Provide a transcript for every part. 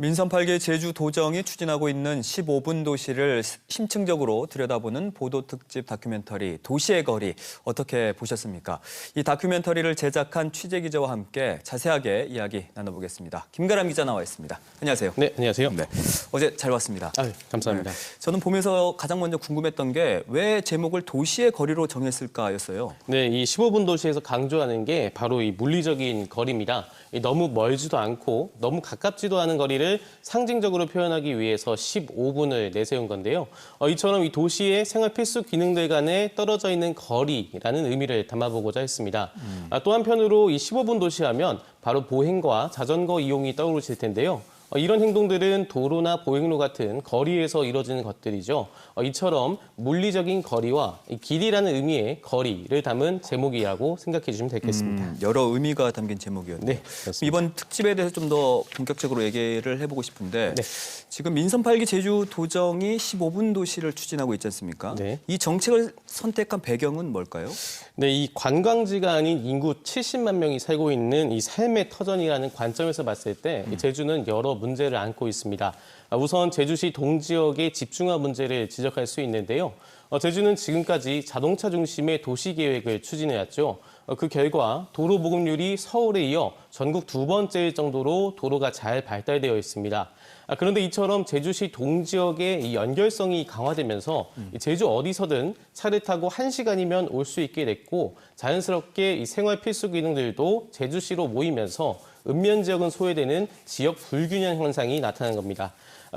민선 8개 제주도정이 추진하고 있는 15분 도시를 심층적으로 들여다보는 보도 특집 다큐멘터리 도시의 거리 어떻게 보셨습니까? 이 다큐멘터리를 제작한 취재 기자와 함께 자세하게 이야기 나눠보겠습니다. 김가람 기자 나와 있습니다. 안녕하세요. 네, 안녕하세요. 네, 어제 잘 봤습니다. 감사합니다. 저는 보면서 가장 먼저 궁금했던 게 왜 제목을 도시의 거리로 정했을까였어요. 네, 이 15분 도시에서 강조하는 게 바로 이 물리적인 거리입니다. 너무 멀지도 않고 너무 가깝지도 않은 거리를 상징적으로 표현하기 위해서 15분을 내세운 건데요. 이처럼 이 도시의 생활 필수 기능들 간에 떨어져 있는 거리라는 의미를 담아보고자 했습니다. 또 한편으로 이 15분 도시하면 바로 보행과 자전거 이용이 떠오르실 텐데요. 이런 행동들은 도로나 보행로 같은 거리에서 이루어지는 것들이죠. 이처럼 물리적인 거리와 길이라는 의미의 거리를 담은 제목이라고 생각해 주시면 되겠습니다. 여러 의미가 담긴 제목이었네요. 네, 그렇습니다. 이번 특집에 대해서 좀 더 본격적으로 얘기를 해보고 싶은데 네. 지금 민선 8기 제주도정이 15분 도시를 추진하고 있지 않습니까? 네. 이 정책을 선택한 배경은 뭘까요? 네, 이 관광지가 아닌 인구 70만 명이 살고 있는 이 삶의 터전이라는 관점에서 봤을 때 제주는 여러 문제를 안고 있습니다. 우선 제주시 동지역의 집중화 문제를 지적할 수 있는데요. 제주는 지금까지 자동차 중심의 도시 계획을 추진해왔죠. 그 결과 도로 보급률이 서울에 이어 전국 두 번째일 정도로 도로가 잘 발달되어 있습니다. 그런데 이처럼 제주시 동지역의 이 연결성이 강화되면서 제주 어디서든 차를 타고 1시간이면 올 수 있게 됐고 자연스럽게 이 생활 필수 기능들도 제주시로 모이면서 읍면 지역은 소외되는 지역 불균형 현상이 나타난 겁니다.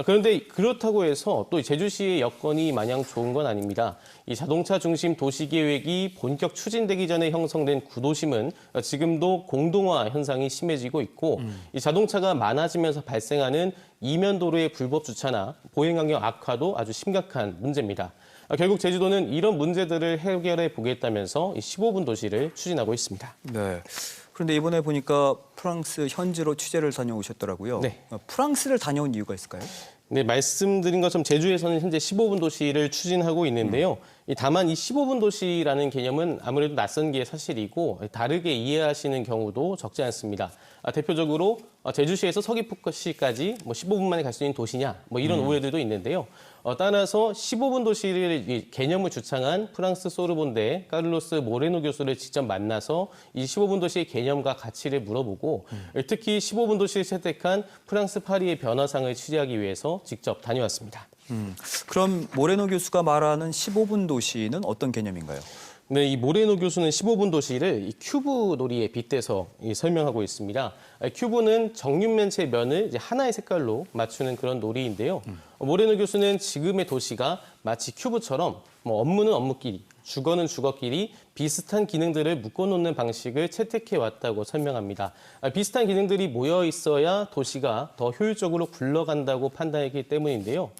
그런데 그렇다고 해서 또 제주시의 여건이 마냥 좋은 건 아닙니다. 이 자동차 중심 도시 계획이 본격 추진되기 전에 형성된 구도심은 지금도 공동화 현상이 심해지고 있고 이 자동차가 많아지면서 발생하는 이면 도로의 불법 주차나 보행 환경 악화도 아주 심각한 문제입니다. 결국 제주도는 이런 문제들을 해결해 보겠다면서 이 15분 도시를 추진하고 있습니다. 네. 그런데 이번에 보니까 프랑스 현지로 취재를 다녀오셨더라고요. 네. 프랑스를 다녀온 이유가 있을까요? 네, 말씀드린 것처럼 제주에서는 현재 15분 도시를 추진하고 있는데요. 다만 이 15분 도시라는 개념은 아무래도 낯선 게 사실이고 다르게 이해하시는 경우도 적지 않습니다. 대표적으로 제주시에서 서귀포시까지 15분 만에 갈 수 있는 도시냐 이런 오해들도 있는데요. 따라서 15분 도시를 개념을 주창한 프랑스 소르본대 카를로스 모레노 교수를 직접 만나서 이 15분 도시의 개념과 가치를 물어보고 특히 15분 도시를 채택한 프랑스 파리의 변화상을 취재하기 위해서 직접 다녀왔습니다. 그럼 모레노 교수가 말하는 15분 도시는 어떤 개념인가요? 네, 이 모레노 교수는 15분 도시를 이 큐브 놀이에 빗대서 설명하고 있습니다. 큐브는 정육면체 면을 이제 하나의 색깔로 맞추는 그런 놀이인데요. 모레노 교수는 지금의 도시가 마치 큐브처럼 업무는 업무끼리, 주거는 주거끼리 비슷한 기능들을 묶어놓는 방식을 채택해 왔다고 설명합니다. 비슷한 기능들이 모여 있어야 도시가 더 효율적으로 굴러간다고 판단했기 때문인데요.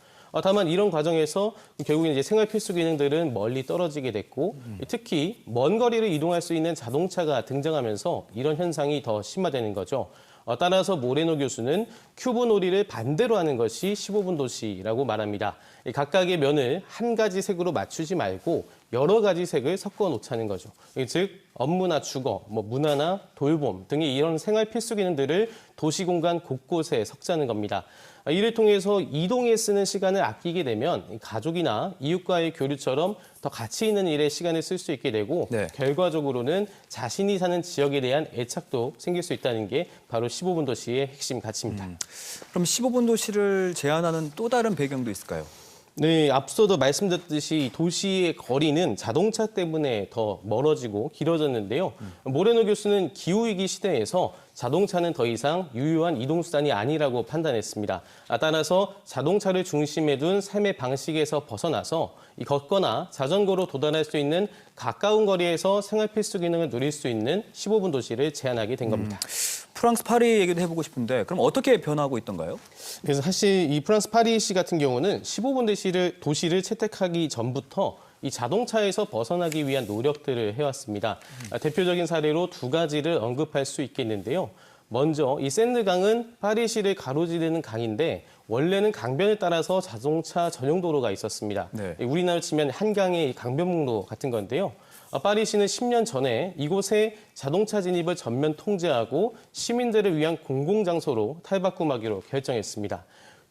다만 이런 과정에서 결국에 이제 생활 필수 기능들은 멀리 떨어지게 됐고 특히 먼 거리를 이동할 수 있는 자동차가 등장하면서 이런 현상이 더 심화되는 거죠. 따라서 모레노 교수는 큐브 놀이를 반대로 하는 것이 15분 도시라고 말합니다. 각각의 면을 한 가지 색으로 맞추지 말고 여러 가지 색을 섞어 놓자는 거죠. 즉 업무나 주거, 문화나 돌봄 등의 이런 생활 필수 기능들을 도시 공간 곳곳에 섞자는 겁니다. 이를 통해서 이동에 쓰는 시간을 아끼게 되면 가족이나 이웃과의 교류처럼 더 가치 있는 일에 시간을 쓸 수 있게 되고 네. 결과적으로는 자신이 사는 지역에 대한 애착도 생길 수 있다는 게 바로 15분 도시의 핵심 가치입니다. 그럼 15분 도시를 제안하는 또 다른 배경도 있을까요? 네, 앞서도 말씀드렸듯이 도시의 거리는 자동차 때문에 더 멀어지고 길어졌는데요. 모레노 교수는 기후위기 시대에서 자동차는 더 이상 유효한 이동수단이 아니라고 판단했습니다. 따라서 자동차를 중심에 둔 삶의 방식에서 벗어나서 이 걷거나 자전거로 도달할 수 있는 가까운 거리에서 생활 필수 기능을 누릴 수 있는 15분 도시를 제안하게 된 겁니다. 프랑스 파리 얘기도 해보고 싶은데 그럼 어떻게 변화하고 있던가요? 그래서 사실 이 프랑스 파리시 같은 경우는 15분 도시를 채택하기 전부터 이 자동차에서 벗어나기 위한 노력들을 해왔습니다. 대표적인 사례로 두 가지를 언급할 수 있겠는데요. 먼저 이 샌드강은 파리시를 가로지르는 강인데 원래는 강변을 따라서 자동차 전용 도로가 있었습니다. 네. 우리나라로 치면 한강의 강변북로 같은 건데요. 파리시는 10년 전에 이곳에 자동차 진입을 전면 통제하고 시민들을 위한 공공장소로 탈바꿈하기로 결정했습니다.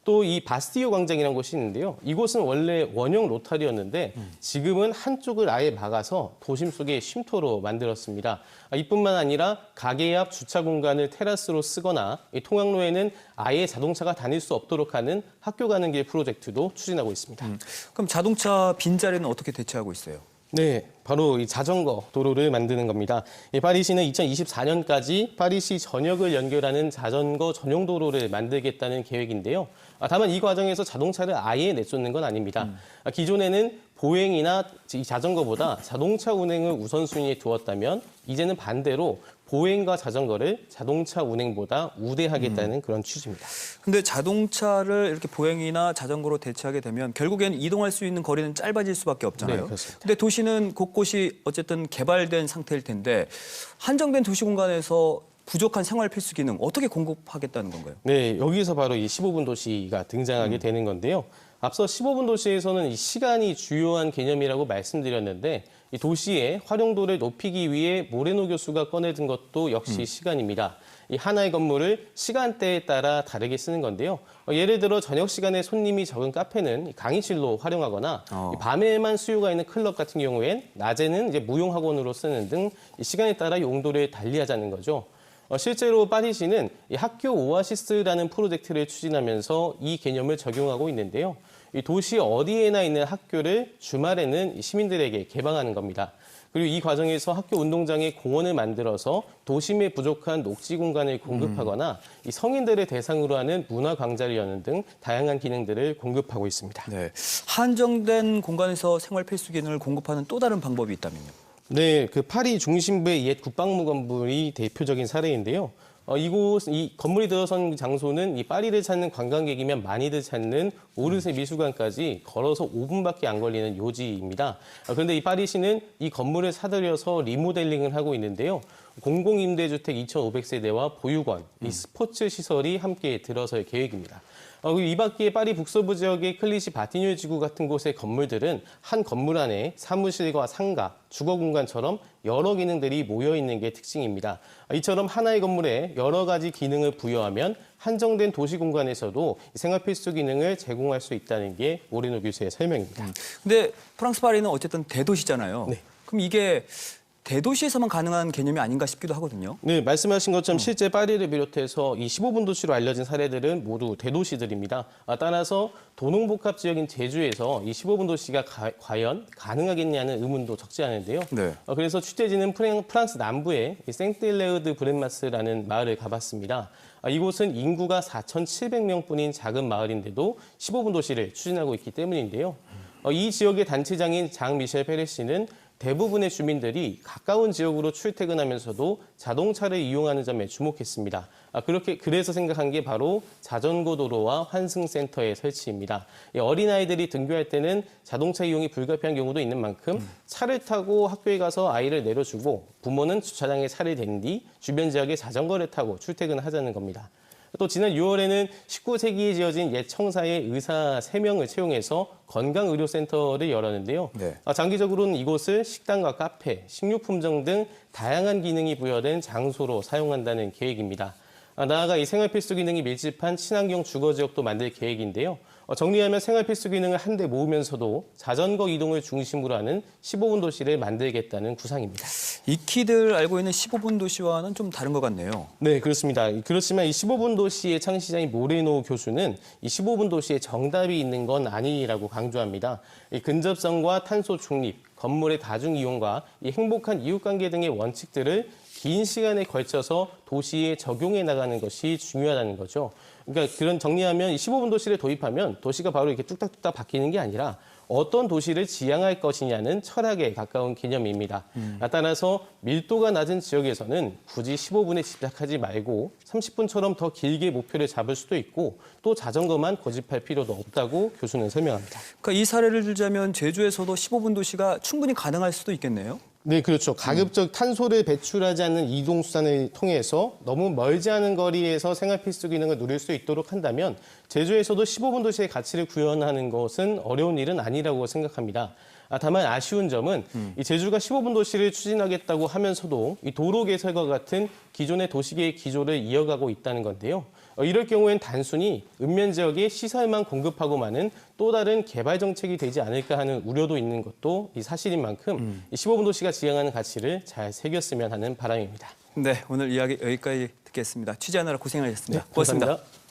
또 이 바스티유 광장이라는 곳이 있는데요. 이곳은 원래 원형 로타리였는데 지금은 한쪽을 아예 막아서 도심 속의 쉼터로 만들었습니다. 이뿐만 아니라 가게 앞 주차 공간을 테라스로 쓰거나 이 통학로에는 아예 자동차가 다닐 수 없도록 하는 학교 가는 길 프로젝트도 추진하고 있습니다. 그럼 자동차 빈자리는 어떻게 대체하고 있어요? 네, 바로 이 자전거 도로를 만드는 겁니다. 파리시는 2024년까지 파리시 전역을 연결하는 자전거 전용 도로를 만들겠다는 계획인데요. 다만 이 과정에서 자동차를 아예 내쫓는 건 아닙니다. 기존에는 보행이나 이 자전거보다 자동차 운행을 우선순위에 두었다면 이제는 반대로 보행과 자전거를 자동차 운행보다 우대하겠다는 그런 취지입니다. 근데 자동차를 이렇게 보행이나 자전거로 대체하게 되면 결국엔 이동할 수 있는 거리는 짧아질 수밖에 없잖아요. 네, 그렇습니다. 근데 도시는 곳곳이 어쨌든 개발된 상태일 텐데 한정된 도시 공간에서 부족한 생활 필수 기능 어떻게 공급하겠다는 건가요? 네, 여기서 바로 이 15분 도시가 등장하게 되는 건데요. 앞서 15분 도시에서는 이 시간이 주요한 개념이라고 말씀드렸는데 이 도시의 활용도를 높이기 위해 모레노 교수가 꺼내든 것도 역시 시간입니다. 이 하나의 건물을 시간대에 따라 다르게 쓰는 건데요. 예를 들어 저녁 시간에 손님이 적은 카페는 강의실로 활용하거나 이 밤에만 수요가 있는 클럽 같은 경우엔 낮에는 이제 무용학원으로 쓰는 등 이 시간에 따라 용도를 달리하자는 거죠. 실제로 파리시는 이 학교 오아시스라는 프로젝트를 추진하면서 이 개념을 적용하고 있는데요. 이 도시 어디에나 있는 학교를 주말에는 시민들에게 개방하는 겁니다. 그리고 이 과정에서 학교 운동장에 공원을 만들어서 도심에 부족한 녹지 공간을 공급하거나 이 성인들을 대상으로 하는 문화 광장을 여는 등 다양한 기능들을 공급하고 있습니다. 네, 한정된 공간에서 생활 필수 기능을 공급하는 또 다른 방법이 있다면요? 네, 그 파리 중심부의 옛 국방부 건물이 대표적인 사례인데요. 이 건물이 들어선 장소는 이 파리를 찾는 관광객이면 많이들 찾는 오르세 미술관까지 걸어서 5분밖에 안 걸리는 요지입니다. 그런데 이 파리시는 이 건물을 사들여서 리모델링을 하고 있는데요. 공공임대주택 2,500세대와 보육원, 이 스포츠 시설이 함께 들어설 계획입니다. 그리고 이 밖에 파리 북서부 지역의 클리시 바티뉴 지구 같은 곳의 건물들은 한 건물 안에 사무실과 상가, 주거 공간처럼 여러 기능들이 모여 있는 게 특징입니다. 이처럼 하나의 건물에 여러 가지 기능을 부여하면 한정된 도시 공간에서도 생활 필수 기능을 제공할 수 있다는 게 모레노 교수의 설명입니다. 근데 프랑스 파리는 어쨌든 대도시잖아요. 네. 그럼 이게 대도시에서만 가능한 개념이 아닌가 싶기도 하거든요. 네, 말씀하신 것처럼 실제 파리를 비롯해서 이 15분 도시로 알려진 사례들은 모두 대도시들입니다. 따라서 도농복합 지역인 제주에서 이 15분 도시가 과연 가능하겠냐는 의문도 적지 않은데요. 네. 그래서 취재진은 프랑스 남부의 생테일레우드 브렌마스라는 마을을 가봤습니다. 이곳은 인구가 4,700명뿐인 작은 마을인데도 15분 도시를 추진하고 있기 때문인데요. 이 지역의 단체장인 장 미셸 페레 씨는 대부분의 주민들이 가까운 지역으로 출퇴근하면서도 자동차를 이용하는 점에 주목했습니다. 그래서 생각한 게 바로 자전거 도로와 환승센터의 설치입니다. 어린아이들이 등교할 때는 자동차 이용이 불가피한 경우도 있는 만큼 차를 타고 학교에 가서 아이를 내려주고 부모는 주차장에 차를 댄 뒤 주변 지역에 자전거를 타고 출퇴근하자는 겁니다. 또 지난 6월에는 19세기에 지어진 옛 청사의 의사 3명을 채용해서 건강의료센터를 열었는데요. 네. 장기적으로는 이곳을 식당과 카페, 식료품점 등 다양한 기능이 부여된 장소로 사용한다는 계획입니다. 나아가 이 생활 필수 기능이 밀집한 친환경 주거 지역도 만들 계획인데요. 정리하면 생활 필수 기능을 한데 모으면서도 자전거 이동을 중심으로 하는 15분 도시를 만들겠다는 구상입니다. 익히들 알고 있는 15분 도시와는 좀 다른 것 같네요. 네, 그렇습니다. 그렇지만 이 15분 도시의 창시자인 모레노 교수는 이 15분 도시에 정답이 있는 건 아니라고 강조합니다. 이 근접성과 탄소 중립, 건물의 다중 이용과 이 행복한 이웃관계 등의 원칙들을 긴 시간에 걸쳐서 도시에 적용해 나가는 것이 중요하다는 거죠. 그러니까 그런 정리하면 15분 도시를 도입하면 도시가 바로 이렇게 뚝딱뚝딱 바뀌는 게 아니라 어떤 도시를 지향할 것이냐는 철학에 가까운 개념입니다. 따라서 밀도가 낮은 지역에서는 굳이 15분에 집착하지 말고 30분처럼 더 길게 목표를 잡을 수도 있고 또 자전거만 고집할 필요도 없다고 교수는 설명합니다. 그러니까 이 사례를 들자면 제주에서도 15분 도시가 충분히 가능할 수도 있겠네요. 네, 그렇죠. 가급적 탄소를 배출하지 않는 이동수단을 통해서 너무 멀지 않은 거리에서 생활 필수 기능을 누릴 수 있도록 한다면 제주에서도 15분 도시의 가치를 구현하는 것은 어려운 일은 아니라고 생각합니다. 다만 아쉬운 점은 이 제주가 15분 도시를 추진하겠다고 하면서도 이 도로 개설과 같은 기존의 도시계획 기조를 이어가고 있다는 건데요. 이럴 경우엔 단순히 읍면 지역에 시설만 공급하고만은 또 다른 개발 정책이 되지 않을까 하는 우려도 있는 것도 이 사실인 만큼 이 15분 도시가 지향하는 가치를 잘 새겼으면 하는 바람입니다. 네, 오늘 이야기 여기까지 듣겠습니다. 취재하느라 고생하셨습니다. 고맙습니다. 감사합니다.